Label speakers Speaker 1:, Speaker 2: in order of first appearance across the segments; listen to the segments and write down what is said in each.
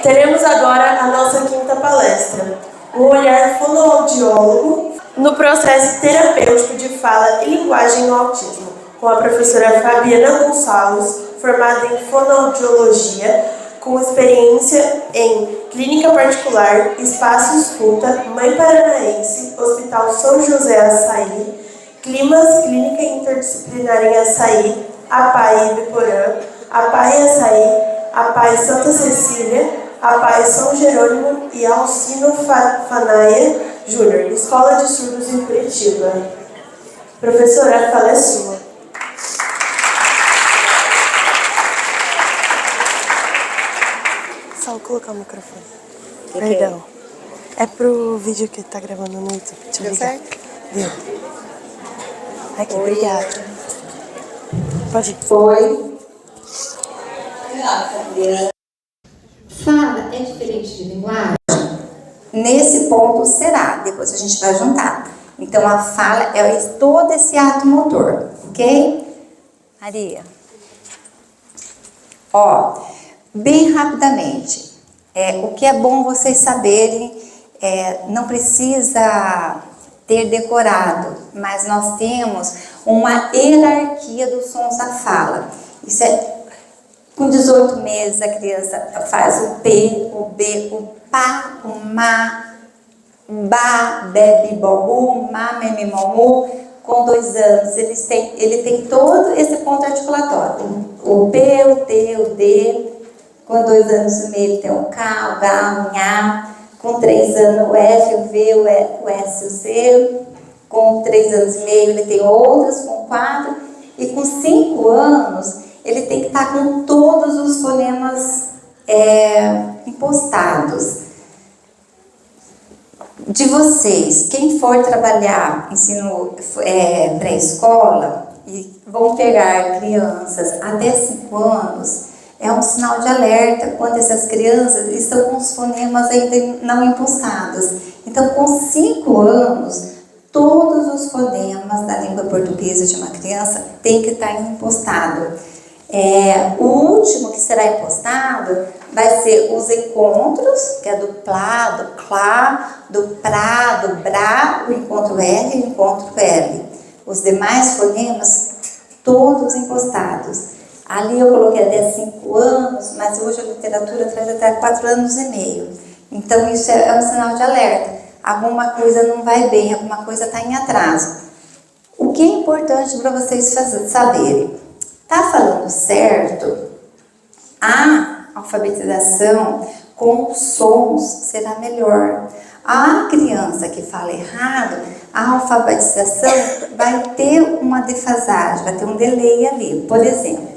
Speaker 1: Teremos agora a nossa quinta palestra, o olhar fonoaudiólogo no processo terapêutico de fala e linguagem no autismo, com a professora Fabiana Gonçalves, formada em fonoaudiologia, com experiência em clínica particular, espaço escuta, Mãe Paranaense, Hospital São José Açaí, Climas, Clínica Interdisciplinar em Açaí, APAI Ibiporã, APAI Açaí, APAI Santa Cecília, APAI São Jerônimo e Alcino Fanaia Júnior, Escola de Surdos em Curitiba. Professora, a fala é sua. Só colocar o microfone. Perdão. É pro vídeo que tá gravando no YouTube. Deixa eu ligar. Deu. Aqui, obrigada. Pode ir.
Speaker 2: Foi. Fala é diferente de linguagem? Nesse ponto será, depois a gente vai juntar. Então a fala é todo esse ato motor, ok? Maria. Ó, bem rapidamente, o que é bom vocês saberem, não precisa ter decorado, mas nós temos uma hierarquia dos sons da fala. Isso com 18 meses a criança faz o P, o B, o pá, o má, ba, bebe, bobu, má, meme, momu. Com 2 anos ele tem todo esse ponto articulatório, o P, o T, o D. Com 2 anos e meio ele tem o K, o G, o Nha. Com 3 anos o F, o V, o S, o C. Com 3 anos e meio ele tem outras, com 4. E com 5 anos ele tem que estar com todos os fonemas impostados. De vocês, quem for trabalhar ensino pré-escola e vão pegar crianças até 5 anos, é um sinal de alerta quando essas crianças estão com os fonemas ainda não impostados. Então, com 5 anos, todos os fonemas da língua portuguesa de uma criança têm que estar impostado. O último que será impostado vai ser os encontros, que é do plá, do clá, do prá, do brá, o encontro R e o encontro L. Os demais fonemas, todos impostados. Ali eu coloquei até 5 anos, mas hoje a literatura traz até 4 anos e meio. Então isso é um sinal de alerta. Alguma coisa não vai bem, alguma coisa está em atraso. O que é importante para vocês saberem? Está falando certo? A alfabetização com sons será melhor. A criança que fala errado, a alfabetização vai ter uma defasagem, vai ter um delay ali. Por exemplo,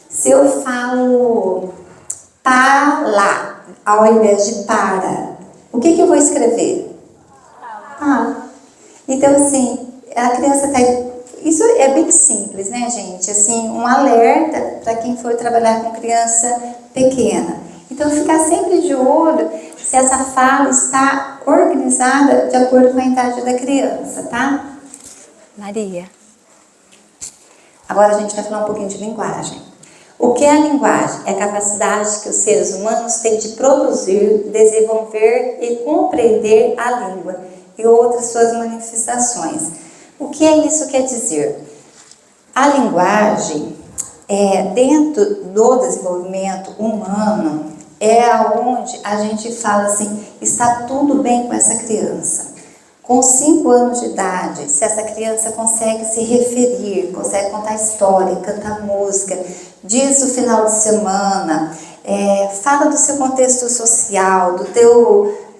Speaker 2: se eu falo lá, ao invés de para, o que eu vou escrever? Então, assim, a criança está... Isso é bem simples, né, gente? Assim, um alerta para quem for trabalhar com criança pequena. Então, ficar sempre de olho se essa fala está organizada de acordo com a idade da criança, tá? Maria. Agora a gente vai falar um pouquinho de linguagem. O que é a linguagem? É a capacidade que os seres humanos têm de produzir, desenvolver e compreender a língua e outras suas manifestações. O que é isso quer dizer? A linguagem, dentro do desenvolvimento humano, é onde a gente fala assim, está tudo bem com essa criança. Com 5 anos de idade, se essa criança consegue se referir, consegue contar história, cantar música, diz o final de semana, fala do seu contexto social,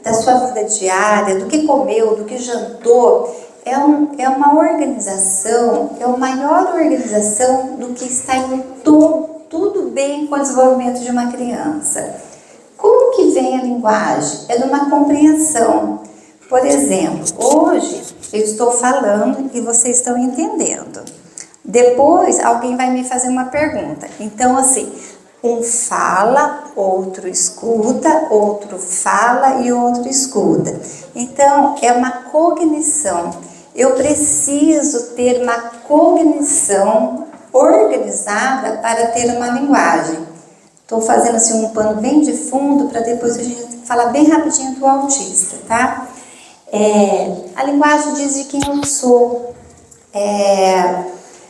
Speaker 2: da sua vida diária, do que comeu, do que jantou, é uma organização, é a maior organização do que está indo tudo bem com o desenvolvimento de uma criança. Como que vem a linguagem? É de uma compreensão. Por exemplo, hoje eu estou falando e vocês estão entendendo. Depois alguém vai me fazer uma pergunta. Então, assim, um fala, outro escuta, outro fala e outro escuta. Então, é uma cognição. Eu preciso ter uma cognição organizada para ter uma linguagem. Estou fazendo assim um pano bem de fundo para depois a gente falar bem rapidinho do autista, tá? A linguagem diz de quem eu sou,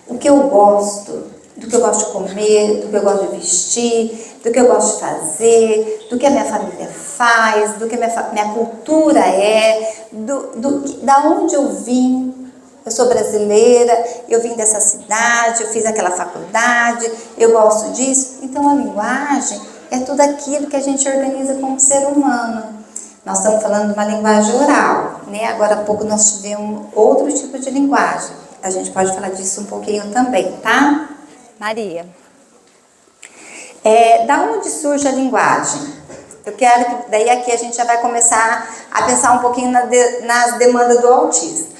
Speaker 2: o que eu gosto, do que eu gosto de comer, do que eu gosto de vestir, do que eu gosto de fazer, do que a minha família faz, do que minha cultura da onde eu vim. Eu sou brasileira, eu vim dessa cidade, eu fiz aquela faculdade, eu gosto disso. Então a linguagem é tudo aquilo que a gente organiza como ser humano. Nós estamos falando de uma linguagem oral, né? Agora há pouco nós tivemos outro tipo de linguagem. A gente pode falar disso um pouquinho também, tá? Maria. Da onde surge a linguagem? Eu quero que daí aqui a gente já vai começar a pensar um pouquinho nas demandas do autista.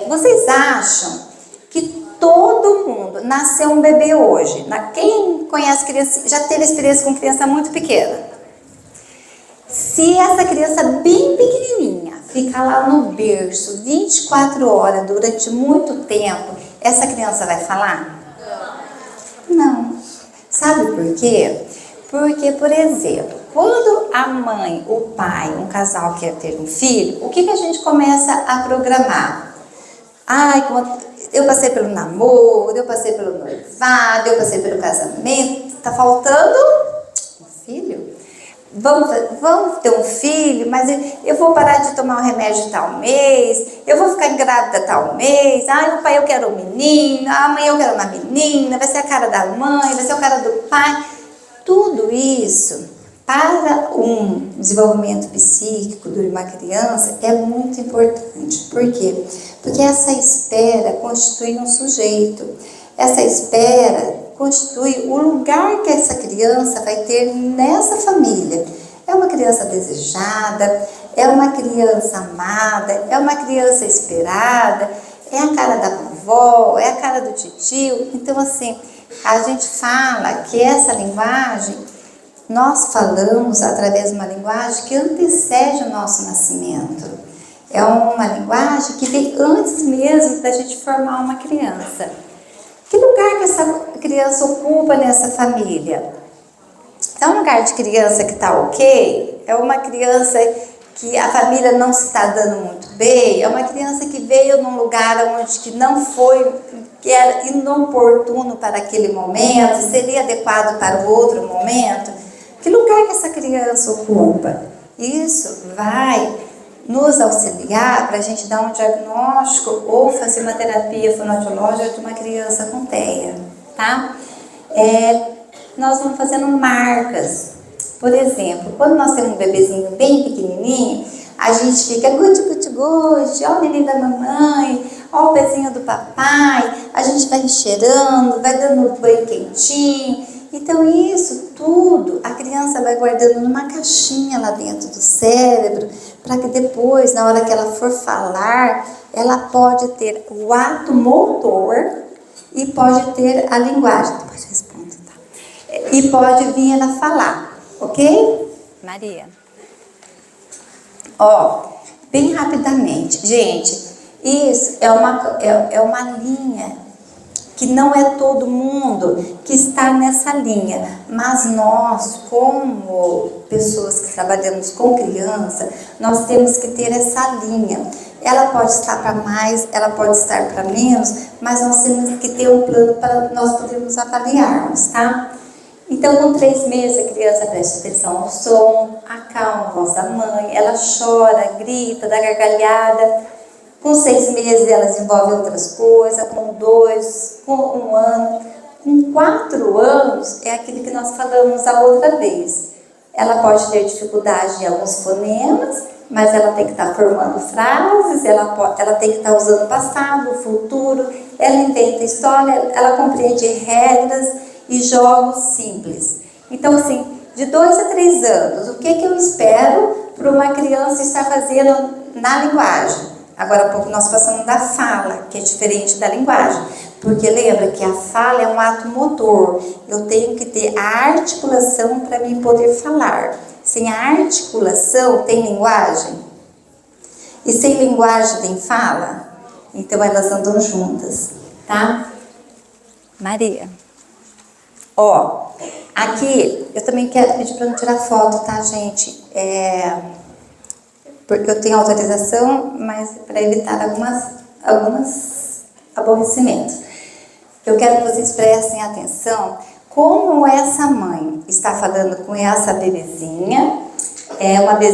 Speaker 2: Vocês acham que todo mundo nasceu um bebê hoje? Quem conhece criança, já teve experiência com criança muito pequena? Se essa criança bem pequenininha ficar lá no berço 24 horas durante muito tempo, essa criança vai falar? Não. Sabe por quê? Porque, por exemplo, quando a mãe, o pai, um casal quer ter um filho, o que a gente começa a programar? Eu passei pelo namoro, eu passei pelo noivado, eu passei pelo casamento, tá faltando um filho? Vamos ter um filho, mas eu vou parar de tomar um remédio tal mês, eu vou ficar grávida tal mês, o pai eu quero um menino, a mãe eu quero uma menina, vai ser a cara da mãe, vai ser a cara do pai. Tudo isso, para um desenvolvimento psíquico de uma criança, é muito importante. Por quê? Porque essa espera constitui um sujeito. Essa espera constitui o lugar que essa criança vai ter nessa família. É uma criança desejada, é uma criança amada, é uma criança esperada, é a cara da vovó, é a cara do titio. Então, assim, a gente fala que essa linguagem, nós falamos através de uma linguagem que antecede o nosso nascimento. É uma linguagem que vem antes mesmo da gente formar uma criança. Que lugar que essa criança ocupa nessa família? É um lugar de criança que está ok? É uma criança que a família não se está dando muito bem? É uma criança que veio num lugar onde que não foi, que era inoportuno para aquele momento, seria adequado para o outro momento? Que lugar que essa criança ocupa? Isso vai nos auxiliar para a gente dar um diagnóstico ou fazer uma terapia fonoaudiológica de uma criança com TEA, tá? Nós vamos fazendo marcas. Por exemplo, quando nós temos um bebezinho bem pequenininho, a gente fica guti, guti, guti, ó o neném da mamãe, ó o pezinho do papai, a gente vai cheirando, vai dando banho quentinho. Então isso tudo a criança vai guardando numa caixinha lá dentro do cérebro, para que depois, na hora que ela for falar, ela pode ter o ato motor e pode ter a linguagem. Depois responde, tá? E pode vir ela falar, ok? Maria. Bem rapidamente, gente, isso é uma linha que não é todo mundo que está nessa linha, mas nós, como pessoas que trabalhamos com criança, nós temos que ter essa linha. Ela pode estar para mais, ela pode estar para menos, mas nós temos que ter um plano para nós podermos avaliarmos, tá? Então, com 3 meses, a criança presta atenção ao som, acalma a voz da mãe, ela chora, grita, dá gargalhada. Com 6 meses ela desenvolve outras coisas, com 2, com 1 ano. Com 4 anos é aquilo que nós falamos a outra vez. Ela pode ter dificuldade em alguns fonemas, mas ela tem que estar formando frases, ela tem que estar usando o passado, o futuro, ela inventa história, ela compreende regras e jogos simples. Então, assim, de 2 a 3 anos, o que eu espero para uma criança estar fazendo na linguagem? Agora há pouco nós passamos da fala, que é diferente da linguagem, porque lembra que a fala é um ato motor, eu tenho que ter a articulação para mim poder falar. Sem a articulação tem linguagem? E sem linguagem tem fala? Então elas andam juntas, tá? Maria. Aqui, eu também quero pedir para não tirar foto, tá, gente? Porque eu tenho autorização, mas para evitar alguns aborrecimentos. Eu quero que vocês prestem atenção como essa mãe está falando com essa bebezinha, uma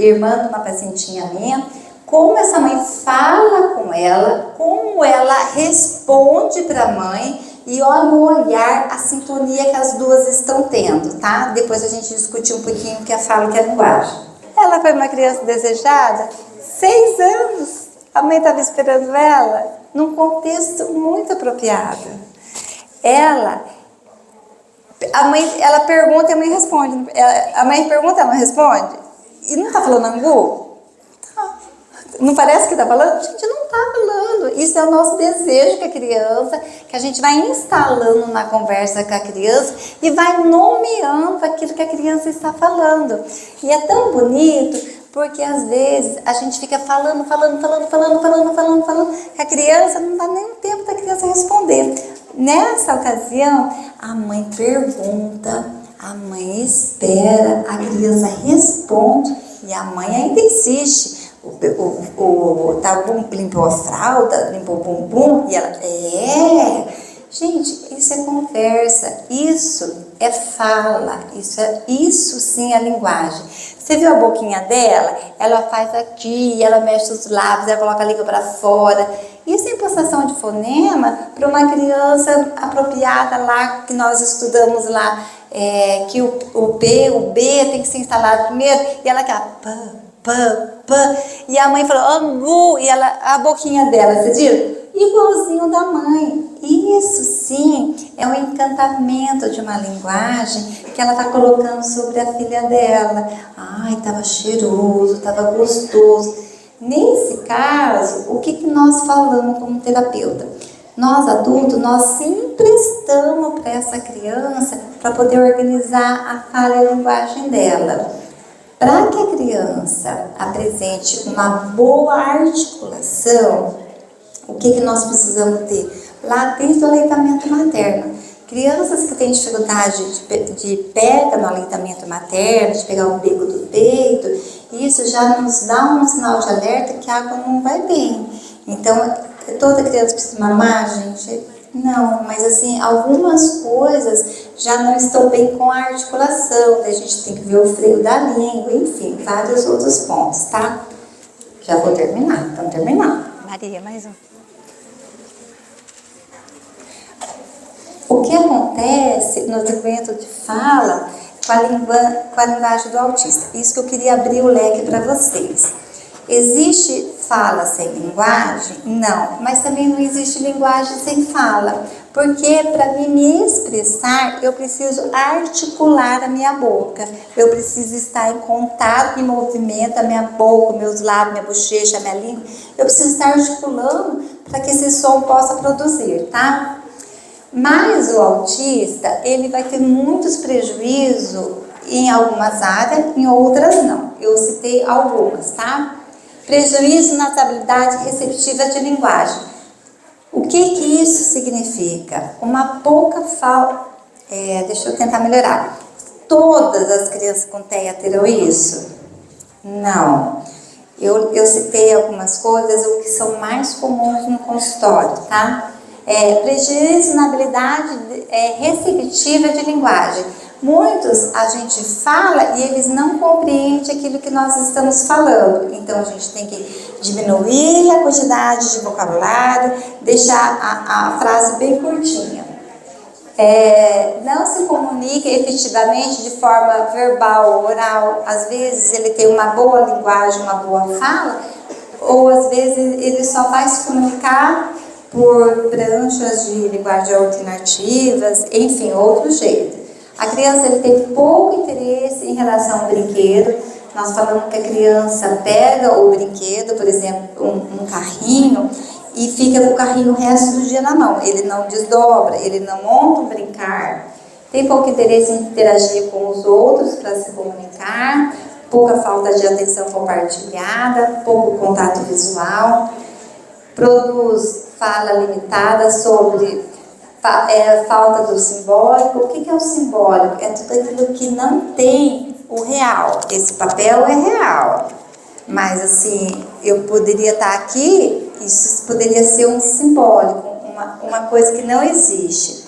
Speaker 2: irmã de uma pacientinha minha, como essa mãe fala com ela, como ela responde para a mãe e olha o olhar, a sintonia que as duas estão tendo, tá? Depois a gente discute um pouquinho o que é fala e o que é linguagem. Ela foi uma criança desejada, 6 anos, a mãe estava esperando ela, num contexto muito apropriado. Ela pergunta e a mãe responde. A mãe pergunta e ela não responde. E não está falando angu? Tá. Não parece que está falando? Gente, não está falando. Isso é o nosso desejo com a criança, que a gente vai instalando na conversa com a criança e vai nomeando aquilo que a criança está falando. E é tão bonito, porque às vezes a gente fica falando, que a criança não dá nem tempo da criança responder. Nessa ocasião, a mãe pergunta, a mãe espera, a criança responde e a mãe ainda insiste. Limpou a fralda, limpou o bumbum e ela, Gente, isso é conversa, isso é fala, isso sim é linguagem. Você viu a boquinha dela? Ela faz aqui, ela mexe os lábios, ela coloca a língua para fora. Isso é impostação de fonema para uma criança apropriada lá, que nós estudamos lá, que o B tem que ser instalado primeiro, e ela quer pã, e a mãe falou, angu, e a boquinha dela, você viu? Igualzinho da mãe. Isso sim é um encantamento de uma linguagem que ela está colocando sobre a filha dela. Ai, estava cheiroso, estava gostoso. Nesse caso, o que nós falamos como terapeuta? Nós adultos, nós se emprestamos para essa criança para poder organizar a fala e a linguagem dela. Para que a criança apresente uma boa articulação, o que nós precisamos ter? Lá desde o aleitamento materno. Crianças que têm dificuldade de pegar no aleitamento materno, de pegar o bico do peito, isso já nos dá um sinal de alerta que a água não vai bem. Então, toda criança precisa mamar, gente? Não, mas assim, algumas coisas já não estão bem com a articulação, daí a gente tem que ver o freio da língua, enfim, vários outros pontos, tá? Já vou terminar, estamos terminando. Maria, mais um. O que acontece no desenvolvimento de fala com a linguagem do autista? Isso que eu queria abrir o leque para vocês. Existe fala sem linguagem? Não, mas também não existe linguagem sem fala, porque para mim me expressar, eu preciso articular a minha boca, eu preciso estar em contato, em movimento, a minha boca, meus lábios, minha bochecha, minha língua, eu preciso estar articulando para que esse som possa produzir, tá? Mas o autista, ele vai ter muitos prejuízos em algumas áreas, em outras não. Eu citei algumas, tá? Prejuízo nas habilidades receptivas de linguagem. O que isso significa? Uma pouca falta... deixa eu tentar melhorar. Todas as crianças com TEA terão isso? Não. Eu citei algumas coisas, o que são mais comuns no consultório, tá? Prejuízo na habilidade receptiva de linguagem. Muitos a gente fala e eles não compreendem aquilo que nós estamos falando. Então a gente tem que diminuir a quantidade de vocabulário, deixar a frase bem curtinha. Não se comunica efetivamente de forma verbal, oral. Às vezes ele tem uma boa linguagem, uma boa fala, ou às vezes ele só vai se comunicar por pranchas de linguagem alternativas, enfim, outro jeito. A criança ele tem pouco interesse em relação ao brinquedo. Nós falamos que a criança pega o brinquedo, por exemplo, um carrinho, e fica com o carrinho o resto do dia na mão. Ele não desdobra, ele não monta um brincar. Tem pouco interesse em interagir com os outros para se comunicar, pouca falta de atenção compartilhada, pouco contato visual. Produz fala limitada sobre falta do simbólico. O que é o simbólico? É tudo aquilo que não tem o real. Esse papel é real, mas assim, eu poderia estar aqui, isso poderia ser um simbólico, uma coisa que não existe.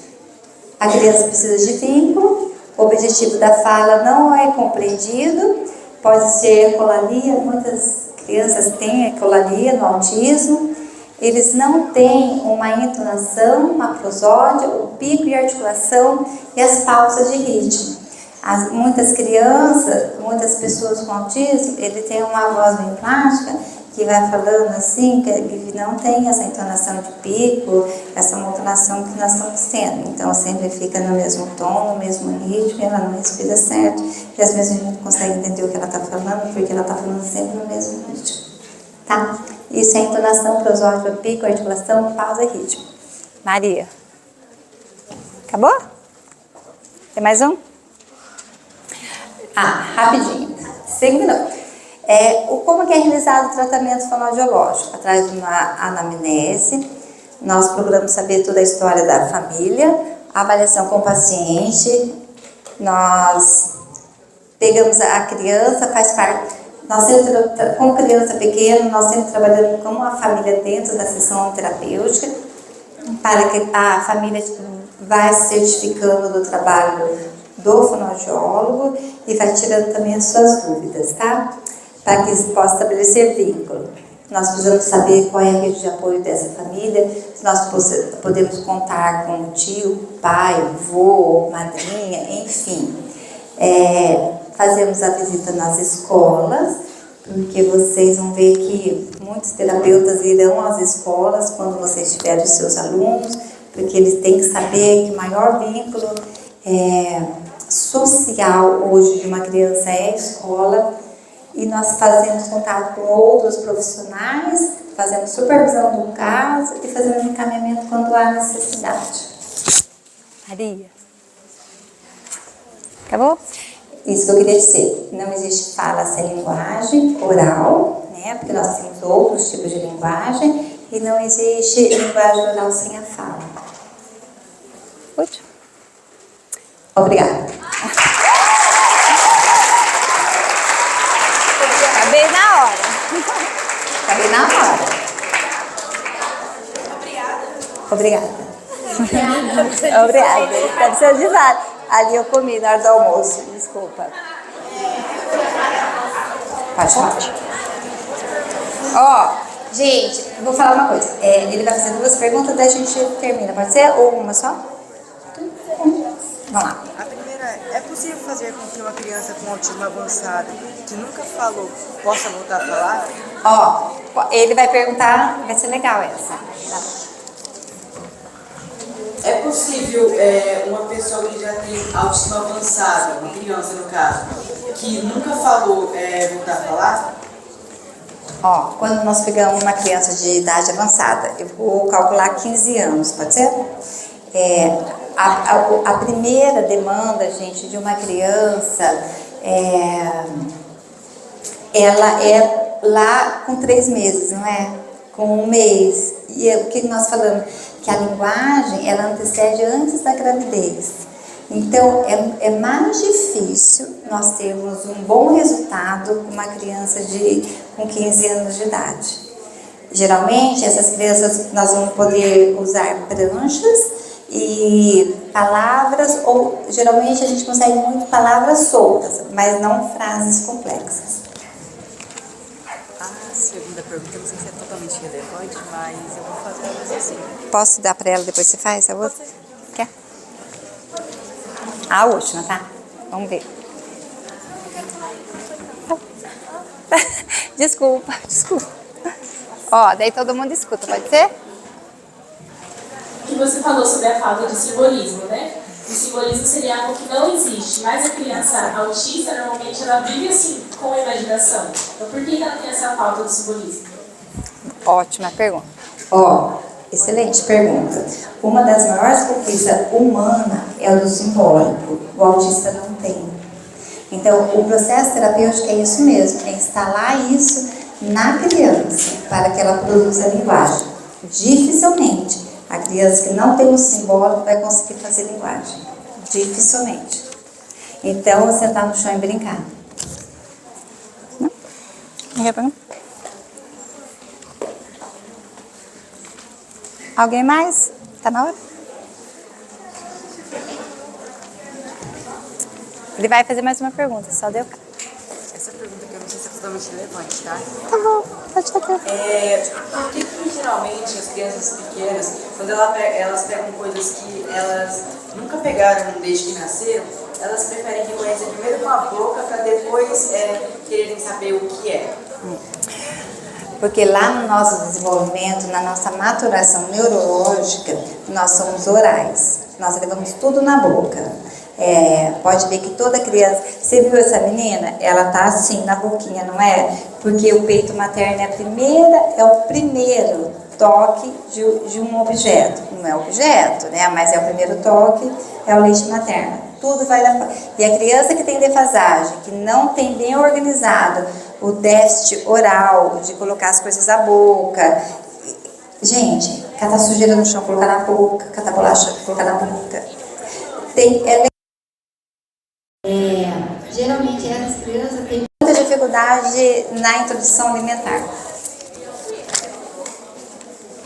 Speaker 2: A criança precisa de vínculo, o objetivo da fala não é compreendido, pode ser ecolalia, muitas crianças têm ecolalia no autismo, eles não têm uma entonação, uma prosódia, o pico e articulação e as pausas de ritmo. Muitas crianças, muitas pessoas com autismo, ele tem uma voz bem plástica, que vai falando assim, que não tem essa entonação de pico, essa modulação que nós estamos tendo. Então, sempre fica no mesmo tom, no mesmo ritmo, ela não respira certo, e às vezes a gente não consegue entender o que ela está falando, porque ela está falando sempre no mesmo ritmo. Tá? Isso é entonação, prosódia, pico, articulação, pausa e ritmo. Maria. Acabou? Tem mais um? Rapidinho. 5 minutos. Como que é realizado o tratamento fonoaudiológico? Através de uma anamnese, nós procuramos saber toda a história da família, a avaliação com o paciente, nós pegamos a criança, faz parte, nós sempre, como criança pequena, nós sempre trabalhamos com a família dentro da sessão terapêutica, para que a família vai se certificando do trabalho do fonoaudiólogo e vai tirando também as suas dúvidas, tá? Para que se possa estabelecer vínculo. Nós precisamos saber qual é a rede de apoio dessa família, se nós podemos contar com o tio, pai, avô, madrinha, enfim. Fazemos a visita nas escolas, porque vocês vão ver que muitos terapeutas irão às escolas quando vocês tiverem os seus alunos, porque eles têm que saber que o maior vínculo social hoje de uma criança é a escola, e nós fazemos contato com outros profissionais, fazemos supervisão do caso e fazemos encaminhamento quando há necessidade. Maria. Acabou? Isso que eu queria dizer. Não existe fala sem linguagem oral, né? Porque nós temos outros tipos de linguagem, e não existe linguagem oral sem a fala. Último. Obrigada. Acabei na hora. Acabei na hora. Obrigada. Obrigada. Tá precisando de nada. Ali eu comi na hora do almoço. Desculpa. Pode falar. Gente, vou falar uma coisa. Ele vai fazer 2 perguntas, daí a gente termina. Pode ser? Ou uma só? Vamos lá.
Speaker 3: A primeira é possível fazer com que uma criança com autismo avançado, que nunca falou, possa voltar a falar?
Speaker 2: Ele vai perguntar, vai ser legal essa.
Speaker 3: É possível uma pessoa que já tem autismo avançado, uma criança no caso, que nunca falou, voltar a falar?
Speaker 2: Quando nós pegamos uma criança de idade avançada, eu vou calcular 15 anos, pode ser? A primeira demanda, gente, de uma criança, ela é lá com 3 meses, não é? Com 1 mês. E o que nós falamos? Que a linguagem, ela antecede antes da gravidez. Então, é mais difícil nós termos um bom resultado com uma criança com 15 anos de idade. Geralmente, essas crianças, nós vamos poder usar pranchas e palavras, ou geralmente a gente consegue muito palavras soltas, mas não frases complexas.
Speaker 3: A segunda pergunta, não sei se é totalmente relevante, mas eu vou fazer ela assim.
Speaker 2: Posso dar para ela, depois você faz a outra? Quer? A última, tá? Vamos ver. Desculpa. Daí todo mundo escuta, pode ser?
Speaker 4: Que você falou sobre a falta de simbolismo, né? O simbolismo seria algo que não existe, mas a criança autista, normalmente, ela vive assim, com a imaginação. Então, por que ela tem essa falta de simbolismo?
Speaker 2: Ótima pergunta. Excelente pergunta. Uma das maiores conquistas humanas é o do simbólico. O autista não tem. Então, o processo terapêutico é isso mesmo, é instalar isso na criança, para que ela produza a linguagem. Dificilmente A criança que não tem um simbólico vai conseguir fazer linguagem, dificilmente. Então, sentar no chão e brincar. Não? Alguém mais? Tá na hora? Ele vai fazer mais uma pergunta, só deu.
Speaker 3: Essa pergunta que eu não sei se é totalmente relevante, tá?
Speaker 2: Tá bom, pode fazer.
Speaker 3: Por que geralmente as crianças pequenas, quando elas pegam coisas que elas nunca pegaram desde que nasceram, elas preferem que conhecer primeiro com a boca para depois quererem saber o que é?
Speaker 2: Porque lá no nosso desenvolvimento, na nossa maturação neurológica, nós somos orais. Nós levamos tudo na boca. Pode ver que toda criança... Você viu essa menina? Ela tá assim, na boquinha, não é? Porque o peito materno é o primeiro toque de um objeto. Não é objeto, né? Mas é o primeiro toque, é o leite materno. Tudo vai da... E a criança que tem defasagem, que não tem bem organizado o déficit oral, de colocar as coisas na boca. Gente, catar sujeira no chão, colocar na boca, catar bolacha, colocar na boca. Geralmente essas crianças têm muita dificuldade na introdução alimentar.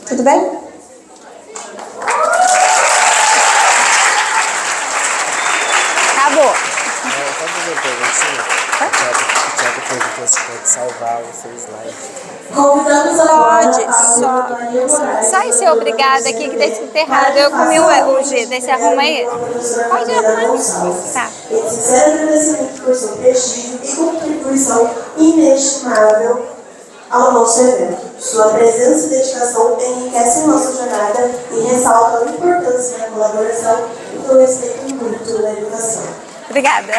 Speaker 2: Tudo bem? Acabou.
Speaker 5: O Thiago perguntou se pode salvar o seu slide.
Speaker 1: Convidamos agora
Speaker 2: Pode,
Speaker 1: a Maria Moraes.
Speaker 2: Sai ser obrigada aqui que tá escrito errado. Eu comi o G, daí você arruma aí. Pode arrumar. Tá.
Speaker 1: Em sincero agradecimento por seu prestígio e contribuição inestimável ao nosso evento. Sua presença e dedicação enriquecem nossa jornada e ressaltam a importância da colaboração e do respeito mútuo na educação.
Speaker 2: Obrigada.